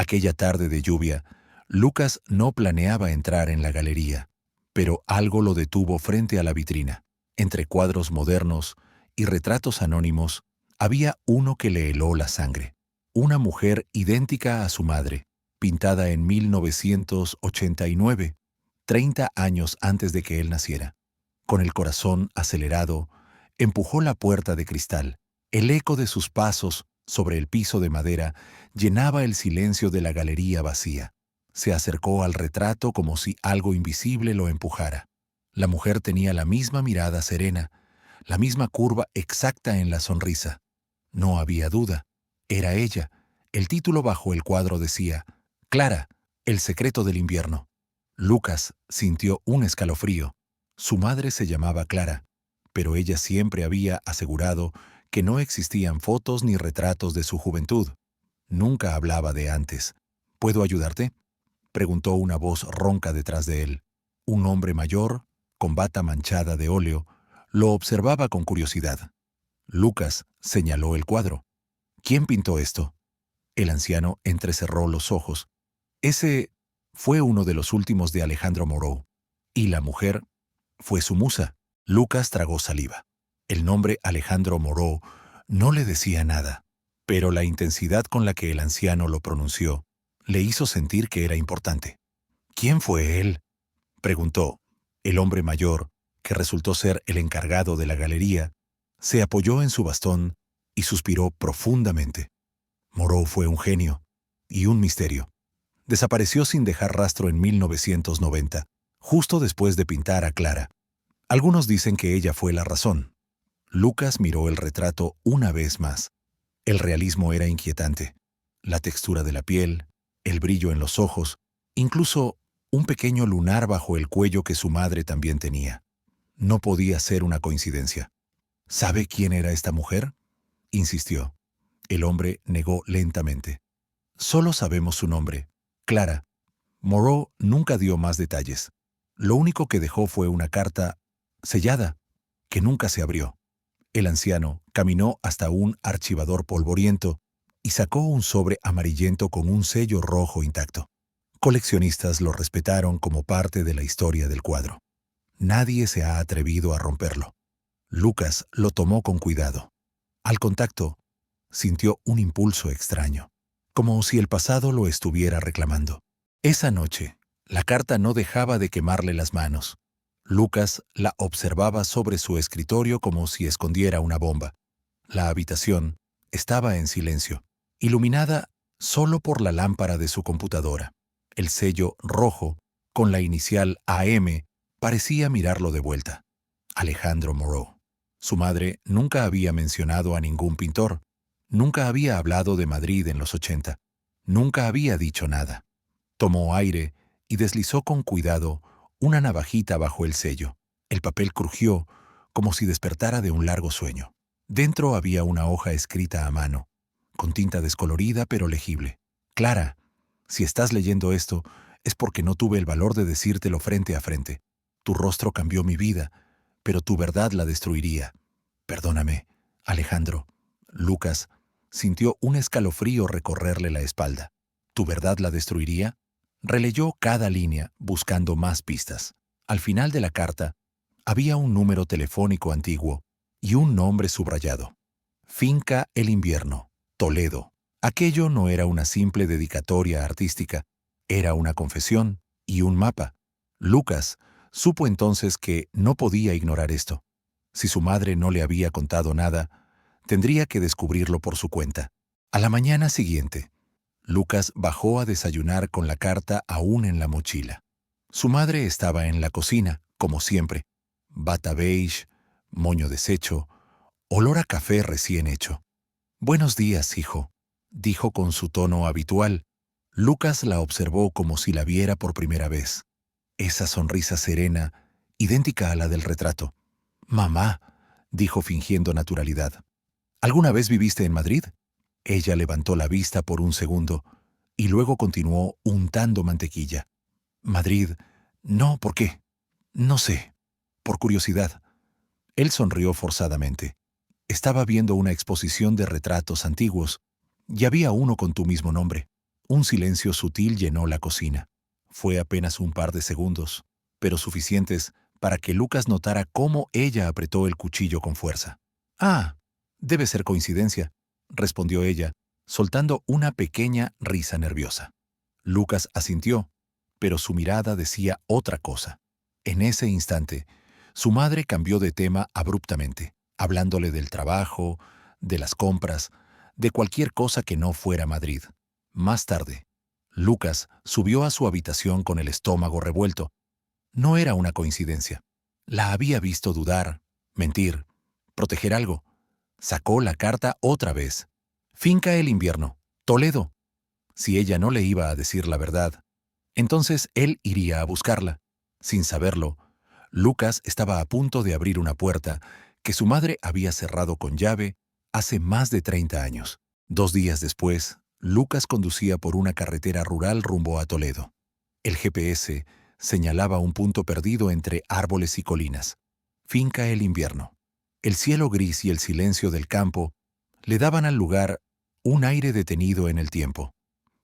Aquella tarde de lluvia, Lucas no planeaba entrar en la galería, pero algo lo detuvo frente a la vitrina. Entre cuadros modernos y retratos anónimos, había uno que le heló la sangre. Una mujer idéntica a su madre, pintada en 1989, 30 años antes de que él naciera. Con el corazón acelerado, empujó la puerta de cristal. El eco de sus pasos sobre el piso de madera llenaba el silencio de la galería vacía. Se acercó al retrato como si algo invisible lo empujara. La mujer tenía la misma mirada serena, la misma curva exacta en la sonrisa. No había duda. Era ella. El título bajo el cuadro decía, Clara, el secreto del invierno. Lucas sintió un escalofrío. Su madre se llamaba Clara, pero ella siempre había asegurado que no existían fotos ni retratos de su juventud. Nunca hablaba de antes. ¿Puedo ayudarte?, preguntó una voz ronca detrás de él. Un hombre mayor, con bata manchada de óleo, lo observaba con curiosidad. Lucas señaló el cuadro. ¿Quién pintó esto? El anciano entrecerró los ojos. Ese fue uno de los últimos de Alejandro Moreau. Y la mujer fue su musa. Lucas tragó saliva. El nombre Alejandro Moreau no le decía nada, pero la intensidad con la que el anciano lo pronunció le hizo sentir que era importante. ¿Quién fue él?, preguntó. El hombre mayor, que resultó ser el encargado de la galería, se apoyó en su bastón y suspiró profundamente. Moreau fue un genio y un misterio. Desapareció sin dejar rastro en 1990, justo después de pintar a Clara. Algunos dicen que ella fue la razón. Lucas miró el retrato una vez más. El realismo era inquietante. La textura de la piel, el brillo en los ojos, incluso un pequeño lunar bajo el cuello que su madre también tenía. No podía ser una coincidencia. ¿Sabe quién era esta mujer?, insistió. El hombre negó lentamente. Solo sabemos su nombre, Clara. Moreau nunca dio más detalles. Lo único que dejó fue una carta sellada, que nunca se abrió. El anciano caminó hasta un archivador polvoriento y sacó un sobre amarillento con un sello rojo intacto. Coleccionistas lo respetaron como parte de la historia del cuadro. Nadie se ha atrevido a romperlo. Lucas lo tomó con cuidado. Al contacto, sintió un impulso extraño, como si el pasado lo estuviera reclamando. Esa noche, la carta no dejaba de quemarle las manos. Lucas la observaba sobre su escritorio como si escondiera una bomba. La habitación estaba en silencio, iluminada solo por la lámpara de su computadora. El sello rojo, con la inicial AM, parecía mirarlo de vuelta. Alejandro Moreau. Su madre nunca había mencionado a ningún pintor. Nunca había hablado de Madrid en los 80. Nunca había dicho nada. Tomó aire y deslizó con cuidado una navajita bajo el sello. El papel crujió como si despertara de un largo sueño. Dentro había una hoja escrita a mano, con tinta descolorida pero legible. Clara, si estás leyendo esto, es porque no tuve el valor de decírtelo frente a frente. Tu rostro cambió mi vida, pero tu verdad la destruiría. Perdóname, Alejandro. Lucas sintió un escalofrío recorrerle la espalda. ¿Tu verdad la destruiría? Releyó cada línea, buscando más pistas. Al final de la carta, había un número telefónico antiguo y un nombre subrayado. Finca El Invierno, Toledo. Aquello no era una simple dedicatoria artística, era una confesión y un mapa. Lucas supo entonces que no podía ignorar esto. Si su madre no le había contado nada, tendría que descubrirlo por su cuenta. A la mañana siguiente, Lucas bajó a desayunar con la carta aún en la mochila. Su madre estaba en la cocina, como siempre. Bata beige, moño deshecho, olor a café recién hecho. «Buenos días, hijo», dijo con su tono habitual. Lucas la observó como si la viera por primera vez. Esa sonrisa serena, idéntica a la del retrato. «Mamá», dijo fingiendo naturalidad. «¿Alguna vez viviste en Madrid?» Ella levantó la vista por un segundo y luego continuó untando mantequilla. «Madrid, no, ¿por qué?» «No sé, por curiosidad». Él sonrió forzadamente. Estaba viendo una exposición de retratos antiguos y había uno con tu mismo nombre. Un silencio sutil llenó la cocina. Fue apenas un par de segundos, pero suficientes para que Lucas notara cómo ella apretó el cuchillo con fuerza. «Ah, debe ser coincidencia», respondió ella, soltando una pequeña risa nerviosa. Lucas asintió, pero su mirada decía otra cosa. En ese instante, su madre cambió de tema abruptamente, hablándole del trabajo, de las compras, de cualquier cosa que no fuera Madrid. Más tarde, Lucas subió a su habitación con el estómago revuelto. No era una coincidencia. La había visto dudar, mentir, proteger algo. Sacó la carta otra vez. Finca el invierno, Toledo. Si ella no le iba a decir la verdad, entonces él iría a buscarla. Sin saberlo, Lucas estaba a punto de abrir una puerta que su madre había cerrado con llave hace más de 30 años. 2 días después, Lucas conducía por una carretera rural rumbo a Toledo. El GPS señalaba un punto perdido entre árboles y colinas. Finca el invierno. El cielo gris y el silencio del campo le daban al lugar un aire detenido en el tiempo.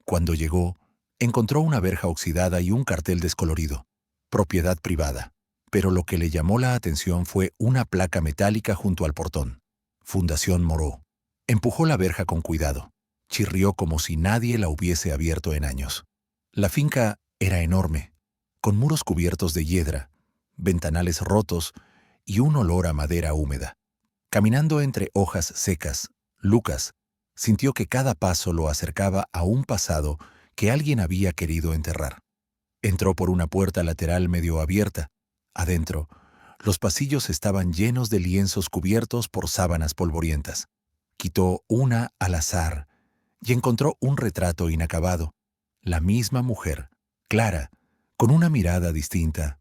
Cuando llegó, encontró una verja oxidada y un cartel descolorido. Propiedad privada. Pero lo que le llamó la atención fue una placa metálica junto al portón. Fundación Moreau. Empujó la verja con cuidado. Chirrió como si nadie la hubiese abierto en años. La finca era enorme, con muros cubiertos de hiedra, ventanales rotos y un olor a madera húmeda. Caminando entre hojas secas, Lucas sintió que cada paso lo acercaba a un pasado que alguien había querido enterrar. Entró por una puerta lateral medio abierta. Adentro, los pasillos estaban llenos de lienzos cubiertos por sábanas polvorientas. Quitó una al azar y encontró un retrato inacabado. La misma mujer, Clara, con una mirada distinta,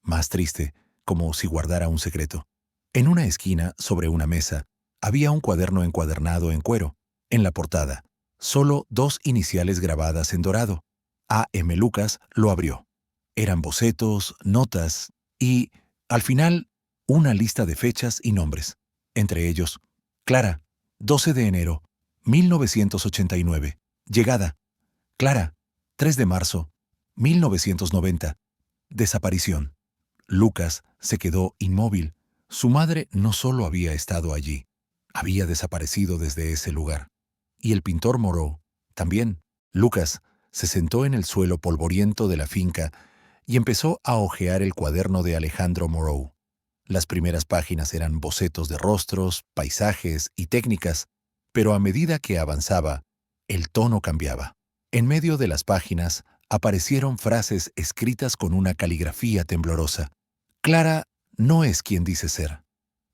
más triste, como si guardara un secreto. En una esquina, sobre una mesa, había un cuaderno encuadernado en cuero. En la portada, solo 2 iniciales grabadas en dorado. A. M. Lucas lo abrió. Eran bocetos, notas y, al final, una lista de fechas y nombres. Entre ellos, Clara, 12 de enero, 1989. Llegada. Clara, 3 de marzo, 1990. Desaparición. Lucas se quedó inmóvil. Su madre no solo había estado allí, había desaparecido desde ese lugar. Y el pintor Moreau, también. Lucas se sentó en el suelo polvoriento de la finca y empezó a hojear el cuaderno de Alejandro Moreau. Las primeras páginas eran bocetos de rostros, paisajes y técnicas, pero a medida que avanzaba, el tono cambiaba. En medio de las páginas aparecieron frases escritas con una caligrafía temblorosa. Clara no es quien dice ser.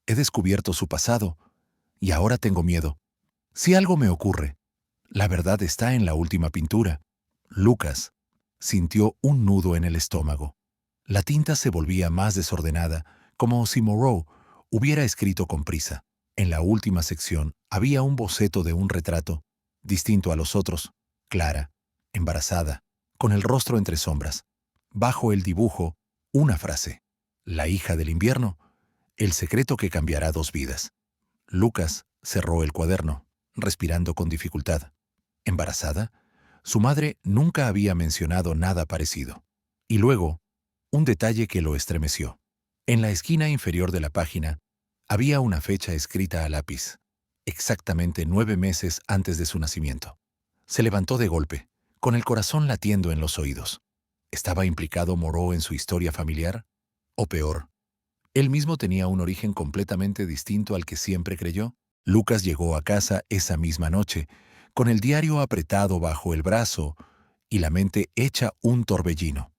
He descubierto su pasado y ahora tengo miedo. Si algo me ocurre, la verdad está en la última pintura. Lucas sintió un nudo en el estómago. La tinta se volvía más desordenada, como si Moreau hubiera escrito con prisa. En la última sección había un boceto de un retrato, distinto a los otros. Clara, embarazada, con el rostro entre sombras. Bajo el dibujo, una frase. La hija del invierno, el secreto que cambiará 2 vidas. Lucas cerró el cuaderno, respirando con dificultad. ¿Embarazada? Su madre nunca había mencionado nada parecido. Y luego, un detalle que lo estremeció. En la esquina inferior de la página había una fecha escrita a lápiz, exactamente 9 meses antes de su nacimiento. Se levantó de golpe, con el corazón latiendo en los oídos. ¿Estaba implicado Moreau en su historia familiar? O peor, él mismo tenía un origen completamente distinto al que siempre creyó. Lucas llegó a casa esa misma noche, con el diario apretado bajo el brazo y la mente hecha un torbellino.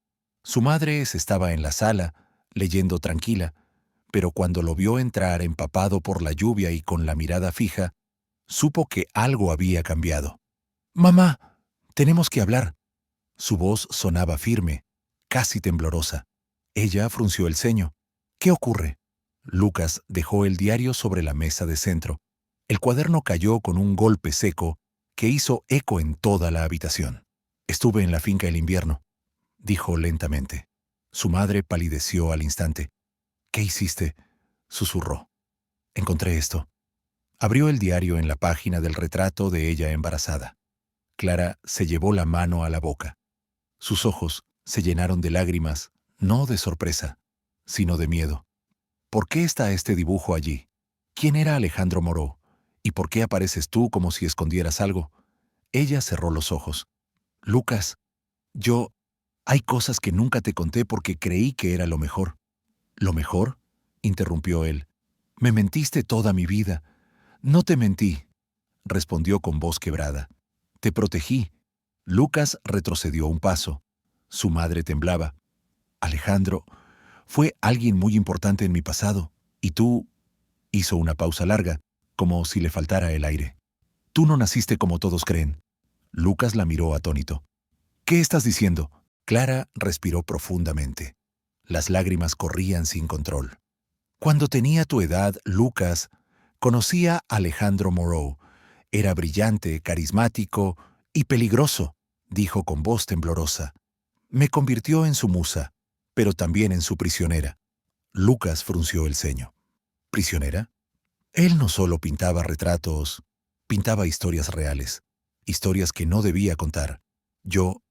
Su madre estaba en la sala, leyendo tranquila, pero cuando lo vio entrar empapado por la lluvia y con la mirada fija, supo que algo había cambiado. «Mamá, tenemos que hablar». Su voz sonaba firme, casi temblorosa. Ella frunció el ceño. «¿Qué ocurre?» Lucas dejó el diario sobre la mesa de centro. El cuaderno cayó con un golpe seco que hizo eco en toda la habitación. «Estuve en la finca el invierno», dijo lentamente. Su madre palideció al instante. «¿Qué hiciste?», susurró. «Encontré esto». Abrió el diario en la página del retrato de ella embarazada. Clara se llevó la mano a la boca. Sus ojos se llenaron de lágrimas, no de sorpresa, sino de miedo. ¿Por qué está este dibujo allí? ¿Quién era Alejandro Moreau? ¿Y por qué apareces tú como si escondieras algo? Ella cerró los ojos. Lucas, yo... Hay cosas que nunca te conté porque creí que era lo mejor. ¿Lo mejor?, interrumpió él. Me mentiste toda mi vida. No te mentí, respondió con voz quebrada. Te protegí. Lucas retrocedió un paso. Su madre temblaba. Alejandro, fue alguien muy importante en mi pasado. Y tú... Hizo una pausa larga, como si le faltara el aire. Tú no naciste como todos creen. Lucas la miró atónito. ¿Qué estás diciendo? Clara respiró profundamente. Las lágrimas corrían sin control. Cuando tenía tu edad, Lucas conocía a Alejandro Moreau. Era brillante, carismático y peligroso, dijo con voz temblorosa. Me convirtió en su musa, pero también en su prisionera. Lucas frunció el ceño. ¿Prisionera? Él no solo pintaba retratos, pintaba historias reales, historias que no debía contar. Yo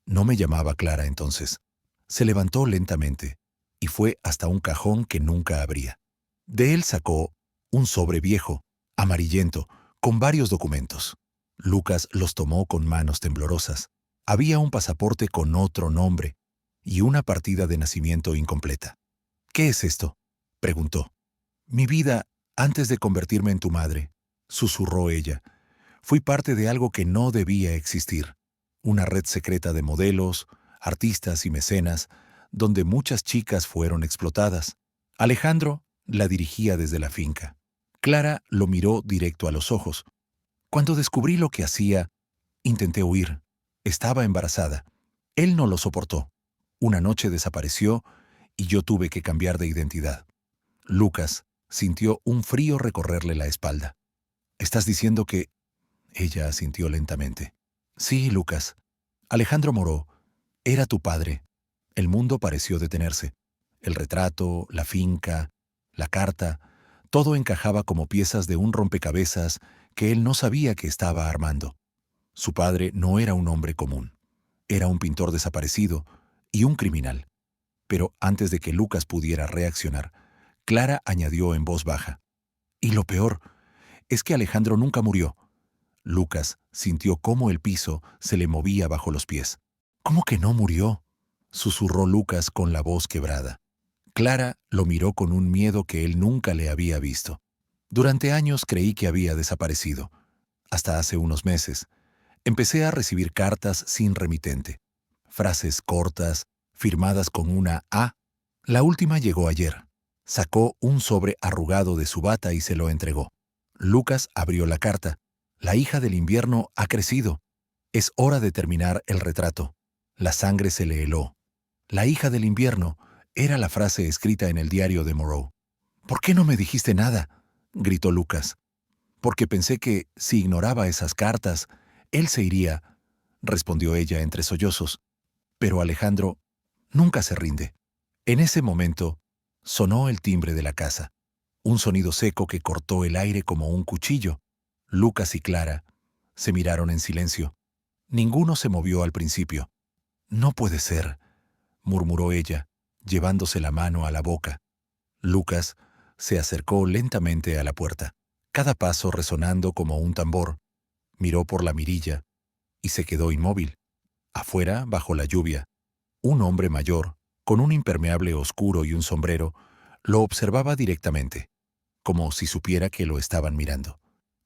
no me llamaba Clara entonces. Se levantó lentamente y fue hasta un cajón que nunca abría. De él sacó un sobre viejo, amarillento, con varios documentos. Lucas los tomó con manos temblorosas. Había un pasaporte con otro nombre y una partida de nacimiento incompleta. ¿Qué es esto?, preguntó. Mi vida antes de convertirme en tu madre, susurró ella. Fui parte de algo que no debía existir. Una red secreta de modelos, artistas y mecenas, donde muchas chicas fueron explotadas. Alejandro la dirigía desde la finca. Clara lo miró directo a los ojos. Cuando descubrí lo que hacía, intenté huir. Estaba embarazada. Él no lo soportó. Una noche desapareció y yo tuve que cambiar de identidad. Lucas sintió un frío recorrerle la espalda. ¿Estás diciendo que...? Ella asintió lentamente. Sí, Lucas. Alejandro Moreau era tu padre. El mundo pareció detenerse. El retrato, la finca, la carta, todo encajaba como piezas de un rompecabezas que él no sabía que estaba armando. Su padre no era un hombre común. Era un pintor desaparecido y un criminal. Pero antes de que Lucas pudiera reaccionar, Clara añadió en voz baja. Y lo peor es que Alejandro nunca murió. Lucas sintió cómo el piso se le movía bajo los pies. ¿Cómo que no murió?, susurró Lucas con la voz quebrada. Clara lo miró con un miedo que él nunca le había visto. Durante años creí que había desaparecido. Hasta hace unos meses, empecé a recibir cartas sin remitente. Frases cortas, firmadas con una A. La última llegó ayer. Sacó un sobre arrugado de su bata y se lo entregó. Lucas abrió la carta. La hija del invierno ha crecido. Es hora de terminar el retrato. La sangre se le heló. La hija del invierno era la frase escrita en el diario de Moreau. ¿Por qué no me dijiste nada?, gritó Lucas. Porque pensé que, si ignoraba esas cartas, él se iría, respondió ella entre sollozos. Pero Alejandro nunca se rinde. En ese momento, sonó el timbre de la casa. Un sonido seco que cortó el aire como un cuchillo. Lucas y Clara se miraron en silencio. Ninguno se movió al principio. No puede ser, murmuró ella, llevándose la mano a la boca. Lucas se acercó lentamente a la puerta, cada paso resonando como un tambor. Miró por la mirilla y se quedó inmóvil. Afuera, bajo la lluvia, un hombre mayor, con un impermeable oscuro y un sombrero, lo observaba directamente, como si supiera que lo estaban mirando.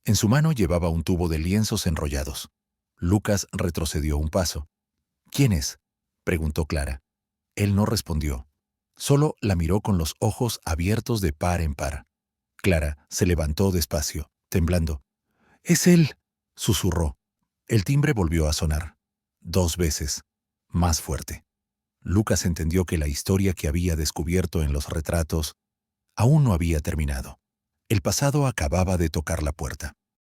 En su mano llevaba un tubo de lienzos enrollados. Lucas retrocedió un paso. ¿Quién es?, preguntó Clara. Él no respondió. Solo la miró con los ojos abiertos de par en par. Clara se levantó despacio, temblando. «Es él», susurró. El timbre volvió a sonar. 2 veces, más fuerte. Lucas entendió que la historia que había descubierto en los retratos aún no había terminado. El pasado acababa de tocar la puerta.